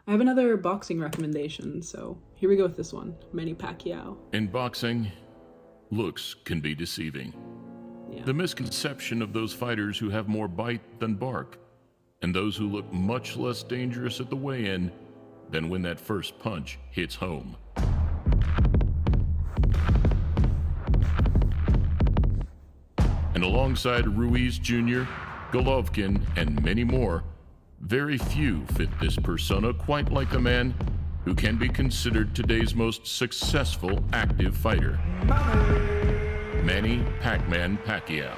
I have another boxing recommendation, so here we go with this one. Manny Pacquiao. In boxing, looks can be deceiving. Yeah. The misconception of those fighters who have more bite than bark, and those who look much less dangerous at the weigh-in than when that first punch hits home. And alongside Ruiz Jr., Golovkin, and many more, very few fit this persona quite like the man who can be considered today's most successful active fighter. Manny Pac-Man Pacquiao.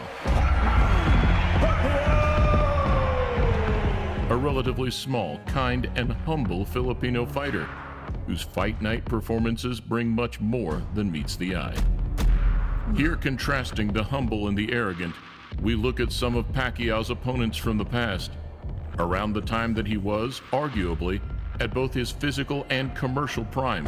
A relatively small, kind, and humble Filipino fighter whose fight night performances bring much more than meets the eye. Here, contrasting the humble and the arrogant, we look at some of Pacquiao's opponents from the past, around the time that he was, arguably, at both his physical and commercial prime,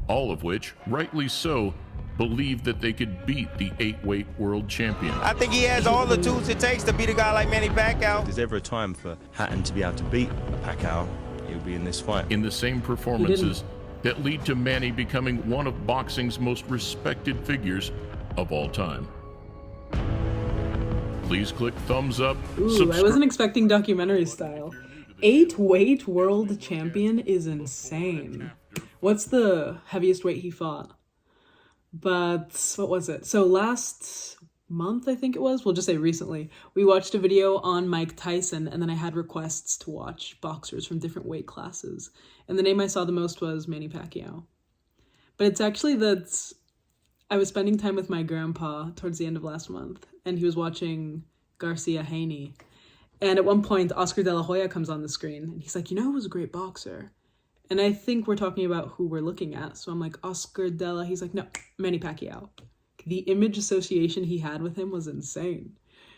all of which, rightly so, believed that they could beat the 8-weight world champion. I think he has all the tools it takes to beat a guy like Manny Pacquiao. If there's ever a time for Hatton to be able to beat Pacquiao, he'll be in this fight. In the same performances that lead to Manny becoming one of boxing's most respected figures of all time. Please click thumbs up. Ooh, I wasn't expecting documentary style. 8-weight world champion is insane. What's the heaviest weight he fought? But what was it? So last month, I think it was, we'll just say recently, we watched a video on Mike Tyson, and then I had requests to watch boxers from different weight classes. And the name I saw the most was Manny Pacquiao. But it's actually that I was spending time with my grandpa towards the end of last month, and he was watching Garcia Haney. And at one point, Oscar De La Hoya comes on the screen, and he's like, you know who was a great boxer? And I think we're talking about who we're looking at. So I'm like, Oscar De La. He's like, no, Manny Pacquiao. The image association he had with him was insane.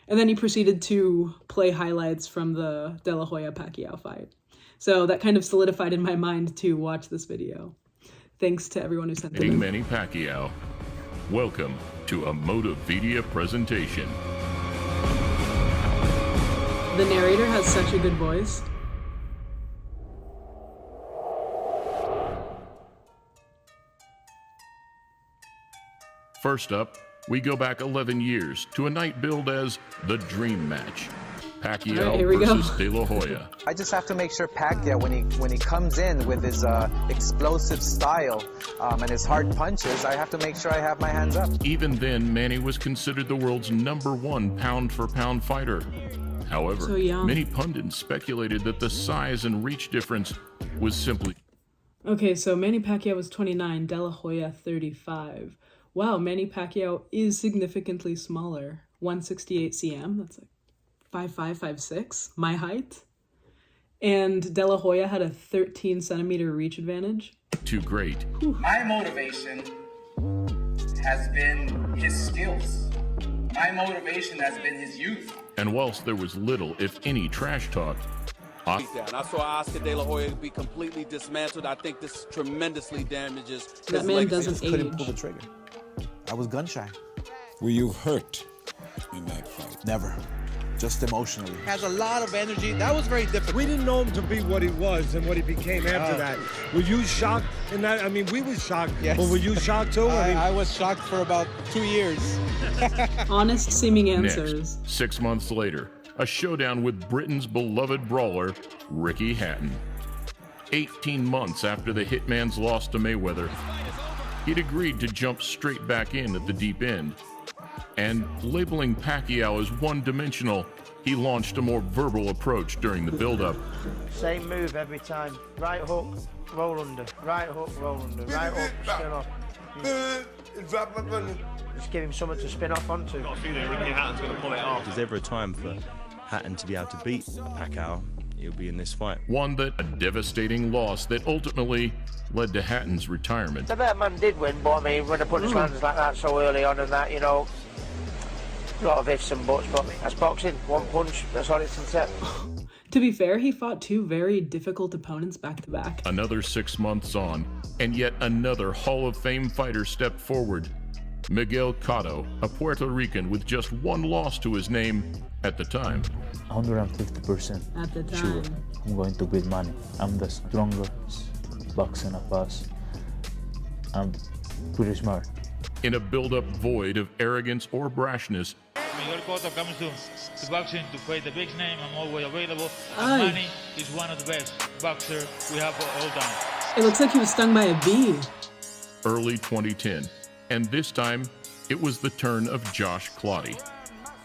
And then he proceeded to play highlights from the De La Hoya Pacquiao fight. So that kind of solidified in my mind to watch this video. Thanks to everyone who sent it in. Manny Pacquiao. Welcome to a Motivedia presentation. The narrator has such a good voice. First up, we go back 11 years to a night billed as the Dream Match. Pacquiao versus De La Hoya. I just have to make sure Pacquiao, when he comes in with his explosive style and his hard punches, I have to make sure I have my hands up. Even then, Manny was considered the world's #1 pound-for-pound fighter. However, many pundits speculated that the size and reach difference was simply... Okay, so Manny Pacquiao was 29, De La Hoya 35. Wow, Manny Pacquiao is significantly smaller. 168 cm, that's like 5'5", 5'6", my height. And De La Hoya had a 13 centimeter reach advantage. Too great. My motivation has been his skills. My motivation has been his youth. And whilst there was little, if any, trash talk, I saw Oscar De La Hoya be completely dismantled. I think this tremendously damages his that man legacy. doesn't age. Couldn't pull the trigger. I was gun shy. Were you hurt in that fight? Never. Just emotionally. Has a lot of energy. That was very difficult. We didn't know him to be what he was and what he became after that. Were you shocked in that? I mean, we were shocked. Yes. But were you shocked too? I was shocked for about 2 years. Honest seeming answers. Next, 6 months later, a showdown with Britain's beloved brawler, Ricky Hatton. 18 months after the Hitman's loss to Mayweather, he'd agreed to jump straight back in at the deep end. And labeling Pacquiao as one-dimensional, he launched a more verbal approach during the build-up. Same move every time. Right hook, roll under. Right hook, roll under. Right hook, spin off. Just give him something to spin off onto. Got a feeling Ricky Hatton's going to pull it off. If there's ever a time for Hatton to be able to beat Pacquiao, he'll be in this fight. One that a devastating loss that ultimately led to Hatton's retirement. So that man did win, but I mean, when they put his hands like that so early on and that, you know, a lot of ifs and buts, but that's boxing. One punch, that's all it's in set. To be fair, he fought two very difficult opponents back to back. Another 6 months on, and yet another Hall of Fame fighter stepped forward Miguel Cotto, a Puerto Rican with just one loss to his name at the time. 150% At the sure time. I'm going to beat Manny. I'm the strongest boxer of us. I'm pretty smart. In a build-up void of arrogance or brashness, Miguel Cotto comes to boxing to fight the big name. I'm always available. Aye. Manny is one of the best boxers we have all time. It looks like he was stung by a bee. early 2010. And this time, it was the turn of Josh Clottey,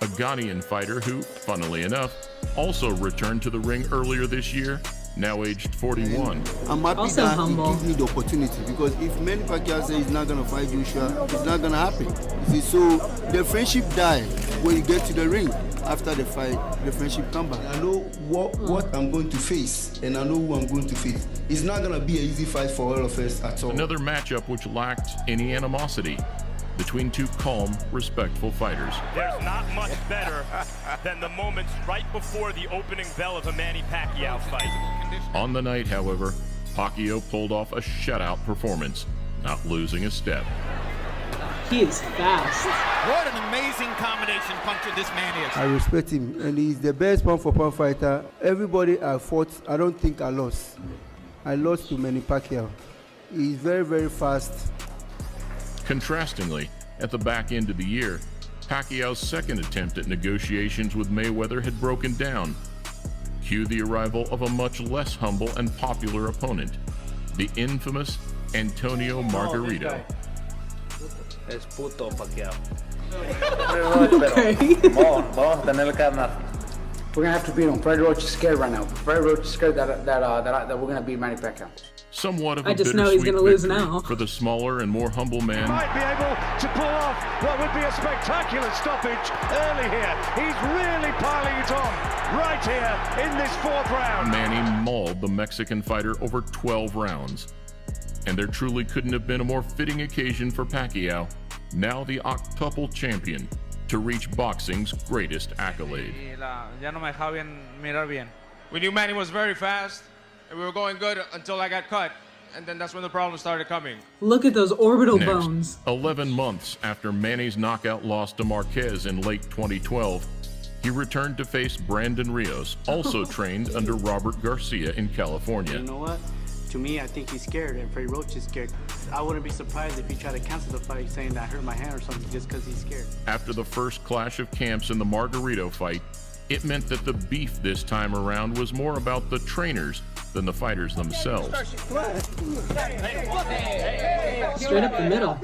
a Ghanaian fighter who, funnily enough, also returned to the ring earlier this year, now aged 41. I'm happy Also that humble. he gives me the opportunity, because if Manny Pacquiao says he's not going to fight Joshua, it's not going to happen. You see, so the friendship dies when you get to the ring. After the fight, the friendship comes back. I know what I'm going to face, and I know who I'm going to face. It's not going to be an easy fight for all of us at all. Another matchup which lacked any animosity between two calm, respectful fighters. There's not much better than the moments right before the opening bell of a Manny Pacquiao fight. On the night, however, Pacquiao pulled off a shutout performance, not losing a step. He is fast. What an amazing combination puncher this man is. I respect him, and he's the best pound-for-pound fighter. Everybody I fought, I don't think I lost. I lost to Manny Pacquiao. He's very, very fast. Contrastingly, at the back end of the year, Pacquiao's second attempt at negotiations with Mayweather had broken down. Cue the arrival of a much less humble and popular opponent, the infamous Antonio Margarito. Es puto Pacquiao. Okay. Vamos a tener el carnal. We're gonna have to beat him. Freddie Roach is scared right now. Freddie Roach is scared that we're gonna beat Manny Pacquiao. Somewhat of a I just know he's bittersweet gonna lose victory now. for the smaller and more humble man. Might be able to pull off what would be a spectacular stoppage early here. He's really piling it on right here in this fourth round. Manny mauled the Mexican fighter over 12 rounds. And there truly couldn't have been a more fitting occasion for Pacquiao, now the octuple champion, to reach boxing's greatest accolade. Ya no me dejaba mirar bien. We knew Manny was very fast, and we were going good until I got cut, and then that's when the problems started coming. Look at those orbital Next, bones. 11 months after Manny's knockout loss to Marquez in late 2012, he returned to face Brandon Rios, also trained under Robert Garcia in California. You know what? To me, I think he's scared, and Freddie Roach is scared. I wouldn't be surprised if he tried to cancel the fight, saying that I hurt my hand or something, just because he's scared. After the first clash of camps in the Margarito fight, it meant that the beef this time around was more about the trainers than the fighters themselves. Straight up the middle.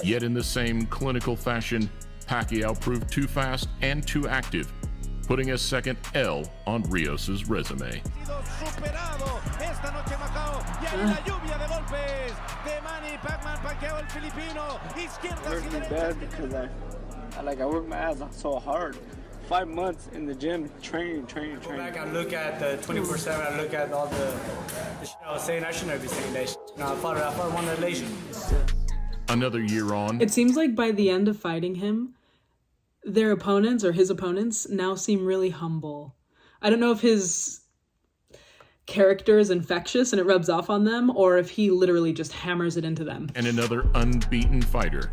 Yet in the same clinical fashion, Pacquiao proved too fast and too active, putting a second L on Rios' resume. Really bad because I worked my ass off so hard. 5 months in the gym, training. Go back and look at the 24/7. I look at all the shit I was saying. I shouldn't be saying that shit. I fought one relation. Another year on, It seems like by the end of fighting him, their opponents or his opponents now seem really humble. I don't know if his character is infectious and it rubs off on them, or if he literally just hammers it into them. and another unbeaten fighter.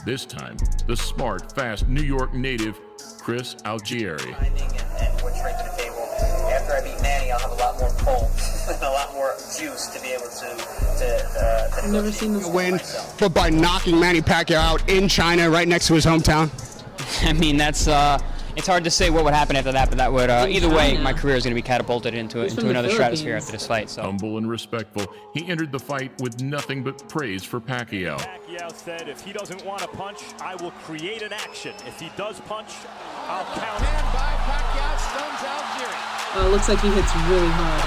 This time, the smart, fast New York native, Chris Algieri. And we're straight to the table. After I beat Manny, I'll have a lot more pull and a lot more juice to be able to I've never seen this win, but by knocking Manny Pacquiao out in China, right next to his hometown. I mean, that's it's hard to say what would happen after that, but that would either way, my career is going to be catapulted into another stratosphere after this fight. So Humble and respectful, he entered the fight with nothing but praise for Pacquiao. Pacquiao said, if he doesn't want to punch, I will create an action. If he does punch, I'll count it. By Pacquiao stuns Algieri. Looks like he hits really hard.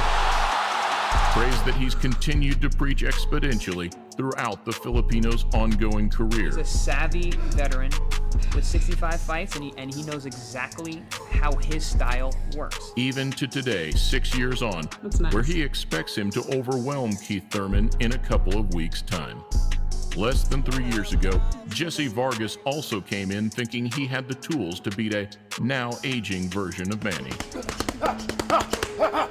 Praise that he's continued to preach exponentially throughout the Filipino's ongoing career. He's a savvy veteran with 65 fights, and he knows exactly how his style works. Even to today, 6 years on, That's nice. where he expects him to overwhelm Keith Thurman in a couple of weeks' time. Less than 3 years ago, Jesse Vargas also came in thinking he had the tools to beat a now aging version of Manny.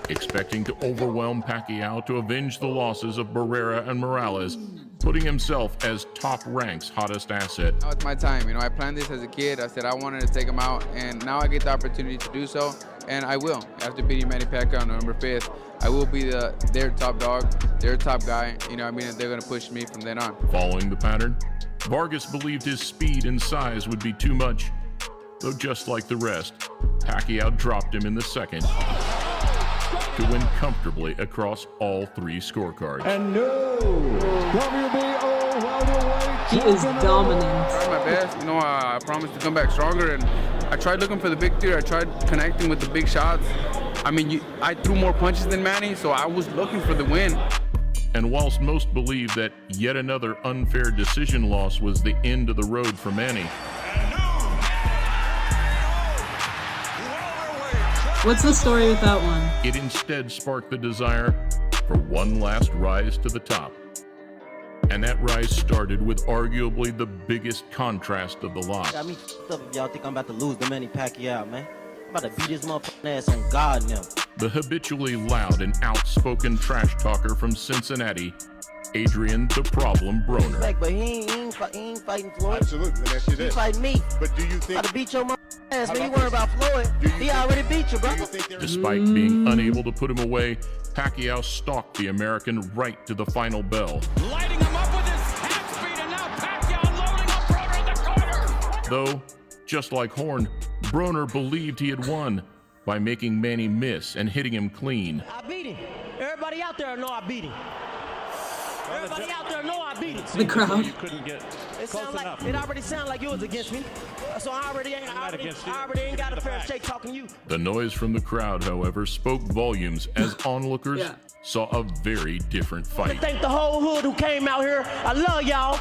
Expecting to overwhelm Pacquiao to avenge the losses of Barrera and Morales, putting himself as Top Rank's hottest asset. Now it's my time. You know, I planned this as a kid. I said I wanted to take him out, and now I get the opportunity to do so, and I will. After beating Manny Pacquiao on November 5th, I will be their top dog, their top guy. You know, I mean, they're going to push me from then on. Following the pattern, Vargas believed his speed and size would be too much, though just like the rest, Pacquiao dropped him in the second to win comfortably across all 3 scorecards. And no WBO welterweight. He is dominant. I tried my best. You know, I promised to come back stronger, and I tried looking for the victory. I tried connecting with the big shots. I mean, I threw more punches than Manny, so I was looking for the win. And whilst most believe that yet another unfair decision loss was the end of the road for Manny, what's the story with that one? it instead sparked the desire for one last rise to the top. And that rise started with arguably the biggest contrast of the lot. Got me f***ed up if y'all think I'm about to lose the Manny Pacquiao, man. I'm about to beat his motherfucking ass on God now. The habitually loud and outspoken trash talker from Cincinnati, Adrian the Problem Broner. But he ain't fighting Floyd. Absolutely, let me ask you this. He fighting me. But do you think... I'm about to beat your motherfucking ass, man. You worry about Floyd. He already beat you, brother. Despite being unable to put him away, Pacquiao stalked the American right to the final bell. Lighting him up with his half speed, and now Pacquiao loading up Broner in the corner. Though, just like Horn, Broner believed he had won by making Manny miss and hitting him clean. I beat him. Everybody out there know I beat him. Everybody out there know I beat him. The crowd. You couldn't get It close sound like enough. it already sounded like you was against me. So I already ain't got a fair shake talking to you. The noise from the crowd, however, spoke volumes as onlookers saw a very different fight. Thank the whole hood who came out here. I love y'all.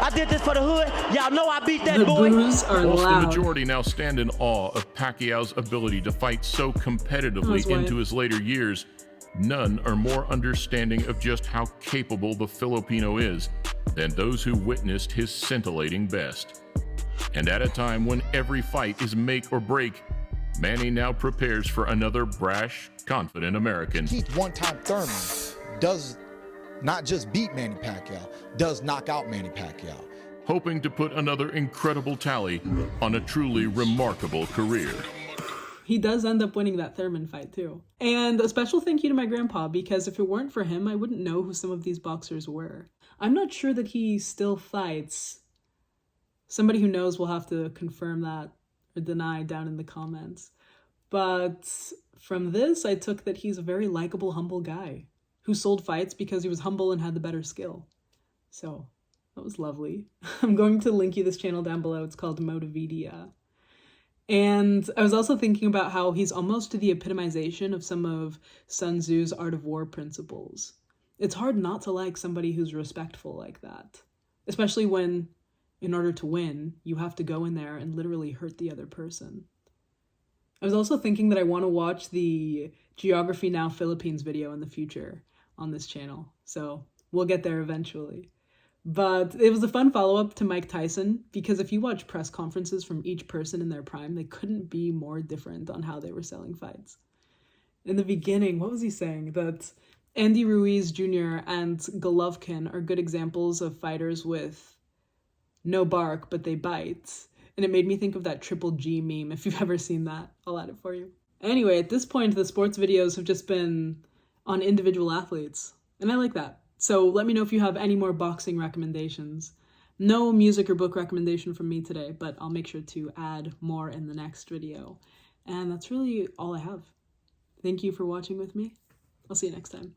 I did this for the hood. Y'all know I beat that boy. The boos are Whilst loud. the majority now stand in awe of Pacquiao's ability to fight so competitively into his later years, none are more understanding of just how capable the Filipino is than those who witnessed his scintillating best. And at a time when every fight is make or break, Manny now prepares for another brash, confident American. Keith one-time Thurman does not just beat Manny Pacquiao, does knock out Manny Pacquiao. Hoping to put another incredible tally on a truly remarkable career. He does end up winning that Thurman fight too. And a special thank you to my grandpa, because if it weren't for him, I wouldn't know who some of these boxers were. I'm not sure that he still fights. Somebody who knows will have to confirm that or deny down in the comments. But from this, I took that he's a very likable, humble guy who sold fights because he was humble and had the better skill. So that was lovely. I'm going to link you this channel down below. It's called Motivedia. And I was also thinking about how he's almost the epitomization of some of Sun Tzu's Art of War principles. It's hard not to like somebody who's respectful like that, especially when, in order to win, you have to go in there and literally hurt the other person. I was also thinking that I want to watch the Geography Now Philippines video in the future on this channel, so we'll get there eventually. But it was a fun follow-up to Mike Tyson, because if you watch press conferences from each person in their prime, they couldn't be more different on how they were selling fights. In the beginning, what was he saying? That Andy Ruiz Jr. and Golovkin are good examples of fighters with no bark, but they bite. And it made me think of that Triple G meme, if you've ever seen that. I'll add it for you. Anyway, at this point, the sports videos have just been on individual athletes, and I like that. So let me know if you have any more boxing recommendations. No music or book recommendation from me today, but I'll make sure to add more in the next video. And that's really all I have. Thank you for watching with me. I'll see you next time.